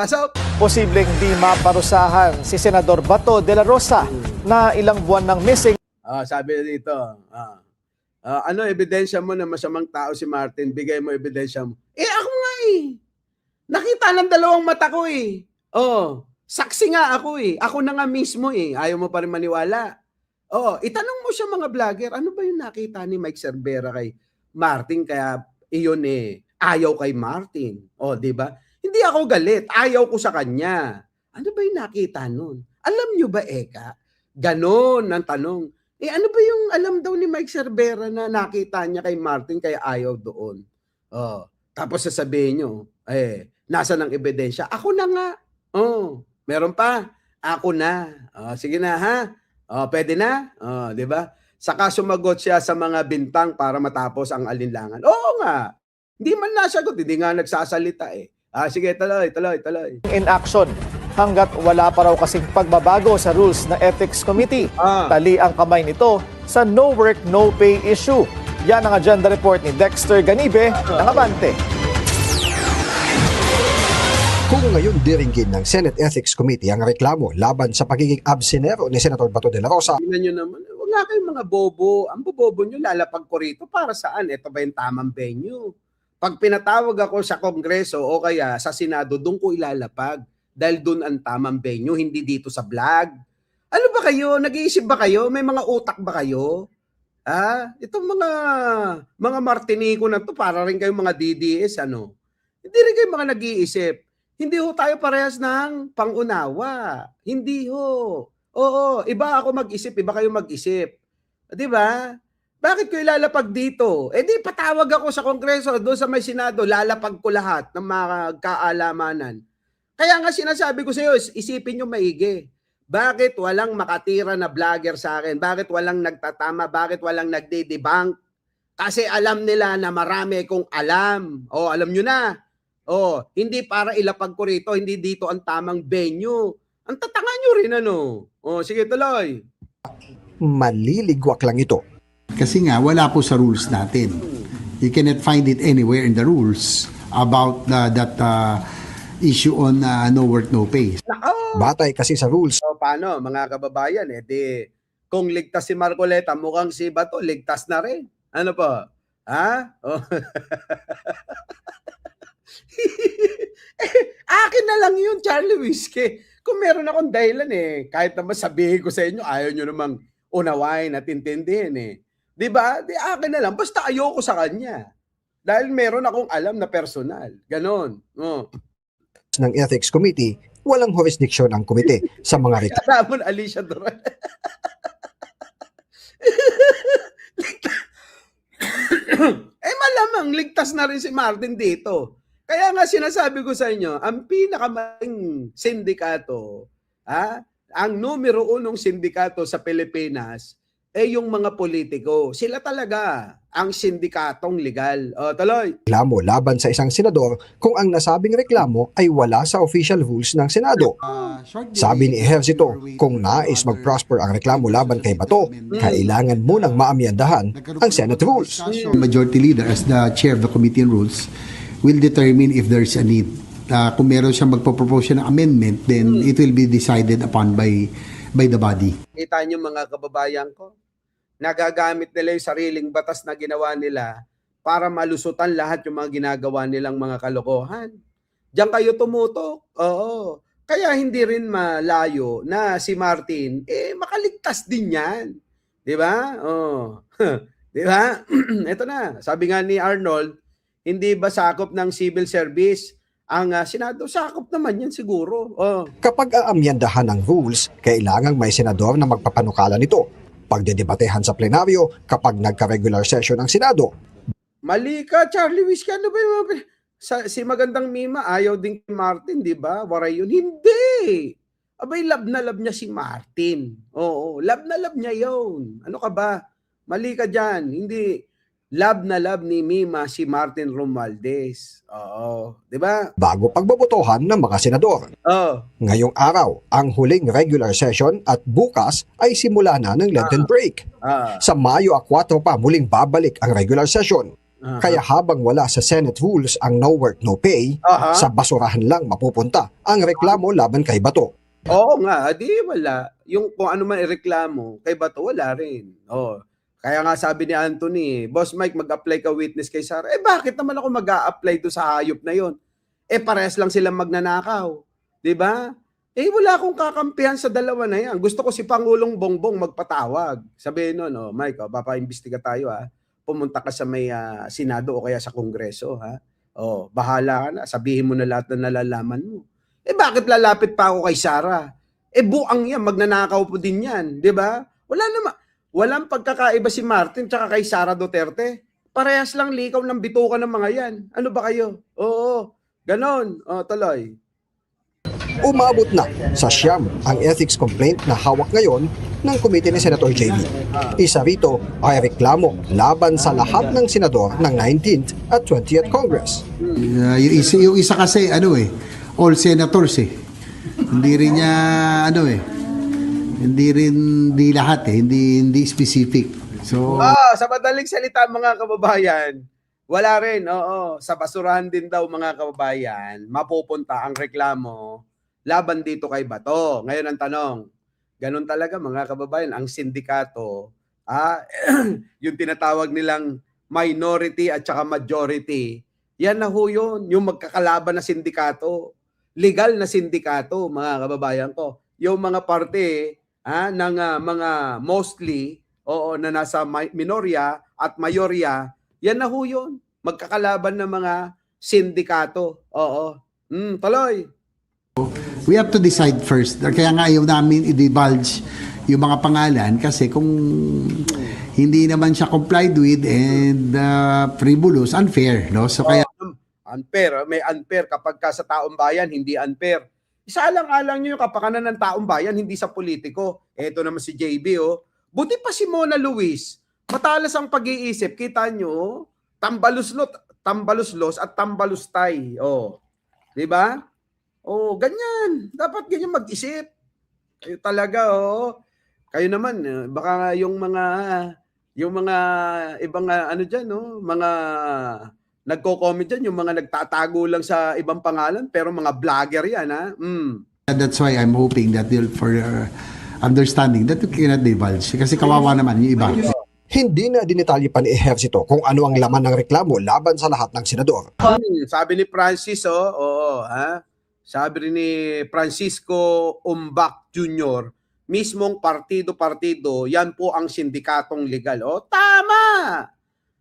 pasok. Posibleng di maparusahan si Senador Bato de la Rosa na ilang buwan ng missing. Sabi dito, ano ebidensya mo na masamang tao si Martin? Bigay mo ebidensya mo. Ako nga eh. Nakita ng dalawang mata ko eh. Saksi nga ako eh. Ako na nga mismo eh. Ayaw mo pa rin maniwala. Itanong mo siya mga vlogger, ano ba yung nakita ni Mike Cervera kay Martin kaya iyon eh ayaw kay Martin. Di ba? Hindi ako galit, ayaw ko sa kanya. Ano ba yung nakita nun? Alam nyo ba, Eka? Ganon ang tanong. Ano ba yung alam daw ni Mike Cervera na nakita niya kay Martin kaya ayaw doon? Tapos sasabihin nyo, nasa ng ebidensya? Ako na nga. Meron pa? Ako na. Sige na ha? Pwede na? Di ba? Saka sumagot siya sa mga bintang para matapos ang alinlangan. Oo nga. Hindi man nasagot, hindi nga nagsasalita eh. Sige, tuloy. In action hanggat wala pa raw kasing pagbabago sa rules ng Ethics Committee. Tali ang kamay nito sa no work, no pay issue. Yan ang agenda report ni Dexter Ganibe ng Abante. Kung ngayon diringgin ng Senate Ethics Committee ang reklamo laban sa pagiging absenero ni Senator Bato de la Rosa. Tingnan nyo naman, huwag nga kayong mga bobo. Ang bobobo nyo, lalapag ko rito. Para saan? Ito ba yung tamang venue? Pag pinatawag ako sa Kongreso o kaya sa Senado, doon ko ilalapag. Dahil doon ang tamang venue, hindi dito sa vlog. Ano ba kayo? Nag-iisip ba kayo? May mga utak ba kayo? Itong mga Martinico na to, para rin kayong mga DDS, ano? Hindi rin kayong mga nag-iisip. Hindi ho tayo parehas ng pangunawa. Hindi ho. Oo, iba ako mag-isip, iba kayo mag-isip. 'Di ba? Bakit ko ilalapag dito? Di patawag ako sa Kongreso, doon sa may Senado, lalapag ko lahat ng mga kaalamanan. Kaya nga sinasabi ko sa iyo, isipin niyo maigi. Bakit walang makatira na vlogger sa akin? Bakit walang nagtatama? Bakit walang nagde-debunk? Kasi alam nila na marami kong alam. Alam niyo na. Hindi para ilapag ko rito, hindi dito ang tamang venue. Ang tatanga nyo rin ano. Sige tuloy. Maliligwak lang ito. Kasi nga wala po sa rules natin. You cannot find it anywhere in the rules about that issue on no work, no pay. Batay kasi sa rules. Paano mga kababayan? Kung ligtas si Marcoleta, mukhang si Bato, ligtas na rin. Ano po? Akin na lang yun, Charlie Whiskey. Kung meron akong dahilan kahit naman sabihin ko sa inyo, ayaw nyo namang unawain at intindihin Diba? Akin na lang. Basta ayoko sa kanya. Dahil meron akong alam na personal. Ganon. Ng Ethics Committee, walang jurisdiction ang komite sa mga reklamo. Ramon Alicia Duran. Malamang ligtas na rin si Martin dito. Kaya nga sinasabi ko sa inyo, ang pinakamaling sindikato, ang numero 1 sindikato sa Pilipinas, yung mga politiko. Sila talaga ang sindikatong legal. Tuloy. Reklamo laban sa isang senador kung ang nasabing reklamo ay wala sa official rules ng Senado. Sabi ni Ejercito, kung nais mag-prosper ang reklamo laban kay Bato, kailangan munang maamyandahan ang Senate rules. Majority Leader as the chair of the Committee on Rules will determine if there's a need. Kung meron siyang magpo-propose ng amendment, then it will be decided upon by the body. Kita niyo mga kababayan ko, nagagamit nila yung sariling batas na ginawa nila para malusutan lahat yung mga ginagawa nilang mga kalokohan. Diyan kayo tumutok. Oo. Kaya hindi rin malayo na si Martin, makaligtas din yan. Di ba? Di ba? Ito na. Sabi nga ni Arnold, hindi ba sakop ng civil service ang Senado? Sakop naman yan siguro. Kapag aamyandahan ng rules, kailangang may senador na magpapanukala nito. Pagdedebatehan sa plenaryo kapag nagka-regular session ng Senado. Mali ka, Charlie Whiskey. Ano ba yung si Magandang Mima, ayaw din kay Martin, di ba? Waray yun. Hindi! Abay, love na love niya si Martin. Oo, love na love niya yun. Ano ka ba? Mali ka dyan. Hindi. Love na love ni Mima si Martin Romualdez. Oo, di ba? Bago pagbobotohan ng mga senador. Ngayong araw, ang huling regular session at bukas ay simula na ng Lenten break. Sa Mayo 4 pa muling babalik ang regular session. Aha. Kaya habang wala sa Senate rules ang no work, no pay, Aha. sa basurahan lang mapupunta ang reklamo laban kay Bato. Oo nga, di wala. Yung kung ano man ireklamo, kay Bato wala rin. Oh. Kaya nga sabi ni Anthony, Boss Mike, mag-apply ka witness kay Sara. Bakit naman ako mag-a-apply do sa hayop na yon? Parehas lang silang magnanakaw. Di ba? Wala akong kakampihan sa dalawa na yan. Gusto ko si Pangulong Bongbong magpatawag. Sabihin nun, Mike, papaimbestiga tayo ha. Pumunta ka sa may Senado o kaya sa Kongreso ha. Bahala ka na. Sabihin mo na lahat na nalalaman mo. Bakit lalapit pa ako kay Sara? Buang yan, magnanakaw po din yan, 'di ba? Walang pagkakaiba si Martin tsaka kay Sara Duterte. Parehas lang likaw ng bituka ng mga yan. Ano ba kayo? Oo, ganon. Tuloy. Umabot na sa siyam ang ethics complaint na hawak ngayon ng komite ni Senator JB. Isa rito ay reklamo laban sa lahat ng senador ng 19th at 20th Congress. Yung isa kasi, all senators Hindi rin niya, hindi lahat hindi specific. So, Sa madaling salita mga kababayan, wala rin, sa basurahan din daw mga kababayan, mapupunta ang reklamo laban dito kay Bato. Ngayon ang tanong, ganun talaga mga kababayan, ang sindikato, yung tinatawag nilang minority at saka majority, yan na ho yun, yung magkakalaban na sindikato. Legal na sindikato, mga kababayan ko. Yung mga parte ng mga mostly na nasa minorya at mayorya, yan na ho yun. Magkakalaban ng mga sindikato. Tuloy. we have to decide first. Kaya nga ayaw namin i-divulge yung mga pangalan kasi kung hindi naman siya complied with and frivolous, unfair, no? So kaya Unfair, may unfair kapag ka sa taong bayan, hindi unfair. Isaalang-alang nyo yung kapakanan ng taong bayan, hindi sa politiko. Eto naman si JB, Buti pa si Mona Luis, matalas ang pag-iisip. Kita nyo, tambaluslos at tambalustay. Di ba? Ganyan. Dapat ganyan mag-isip. Kayo talaga, Kayo naman, baka yung mga ibang dyan, mga nagko-comment dyan, yung mga nagtatago lang sa ibang pangalan, pero mga vlogger yan, ha? that's why I'm hoping that for understanding that we cannot divulge kasi kawawa naman yung iba. Hindi na dinetalye pa ni Ejercito kung ano ang laman ng reklamo laban sa lahat ng senador. Sabi ni Francis, sabi rin ni Francisco Umbak Jr., mismong partido-partido, yan po ang sindikatong legal. Tama!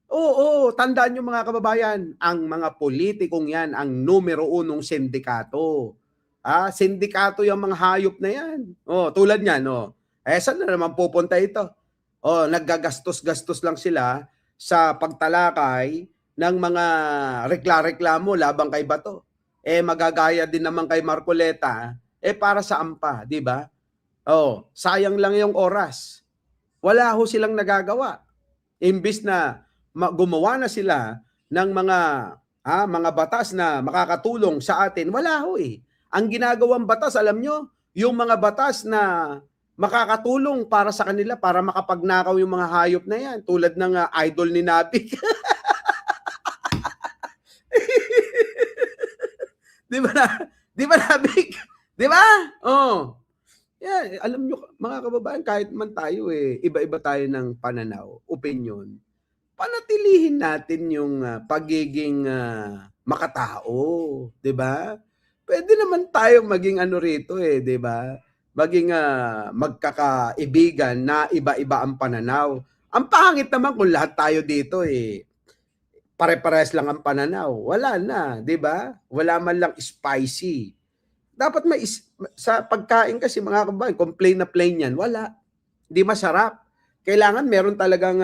Oo, tandaan nyo mga kababayan, ang mga politikong yan, ang numero unong sindikato. Sindikato yung mga hayop na yan. Tulad niyan, saan na naman pupunta ito? Naggagastos-gastos lang sila sa pagtalakay ng mga reklamo labang kay Bato. Magagaya din naman kay Marcoleta, para saan pa, di ba? Sayang lang yung oras. Wala ho silang nagagawa. Imbis na gumawa na sila ng mga batas na makakatulong sa atin, wala ho Ang ginagawang batas, alam nyo, yung mga batas na makakatulong para sa kanila, para makapagnakaw yung mga hayop na yan, tulad ng idol ni Nabik. Di ba Nabik? Di ba? Alam nyo, mga kababayan, kahit man tayo iba-iba tayo ng pananaw, opinion, panatilihin natin yung pagiging makatao, 'di ba? Pwede naman tayong maging rito di ba? Maging magkakaibigan na iba-iba ang pananaw. Ang pangit naman kung lahat tayo dito pare-pares lang ang pananaw. Wala na, 'di ba? Wala man lang spicy. Dapat sa pagkain kasi mga kababayan, kung plain na plain yan, wala. Hindi masarap. Kailangan meron talagang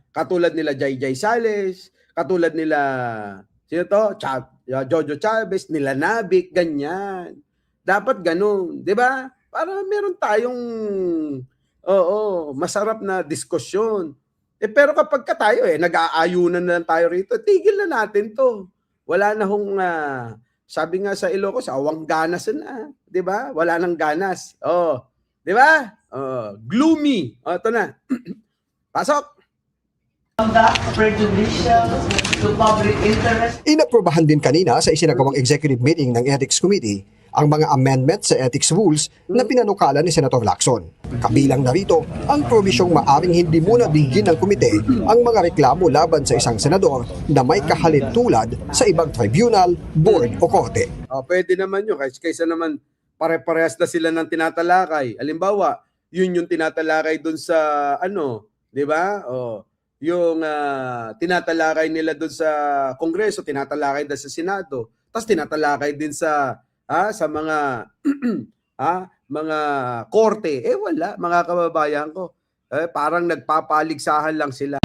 katulad nila Jay Sales, katulad nila Jojo Chavez, nila Nabik, ganyan. Dapat ganun, 'di ba? Para meron tayong masarap na diskusyon. Pero kapag tayo nag-aayunan na lang tayo rito, tigil na natin 'to. Wala na hong sabi nga sa Ilocos, awang ganas na, 'di ba? Wala nang ganas. 'di ba? Gloomy. Ito na. Pasok. conduct prejudicial to public interest. Inaprubahan din kanina sa isinagawang executive meeting ng Ethics Committee ang mga amendment sa ethics rules na pinanukala ni Senator Lacson. Kabilang narito ang probisyong maaring hindi muna bigyan ng komite ang mga reklamo laban sa isang senador na may kahalintulad sa ibang tribunal, board o korte. Pwede naman yun. Kaysa naman pare-parehas na sila ng tinatalakay. Halimbawa, yun yung tinatalakay dun sa di ba? Yung tinatalakay nila dun sa Kongreso, tinatalakay din sa Senado, tapos tinatalakay din sa mga mga korte. Wala, mga kababayan ko. Parang nagpapaligsahan lang sila.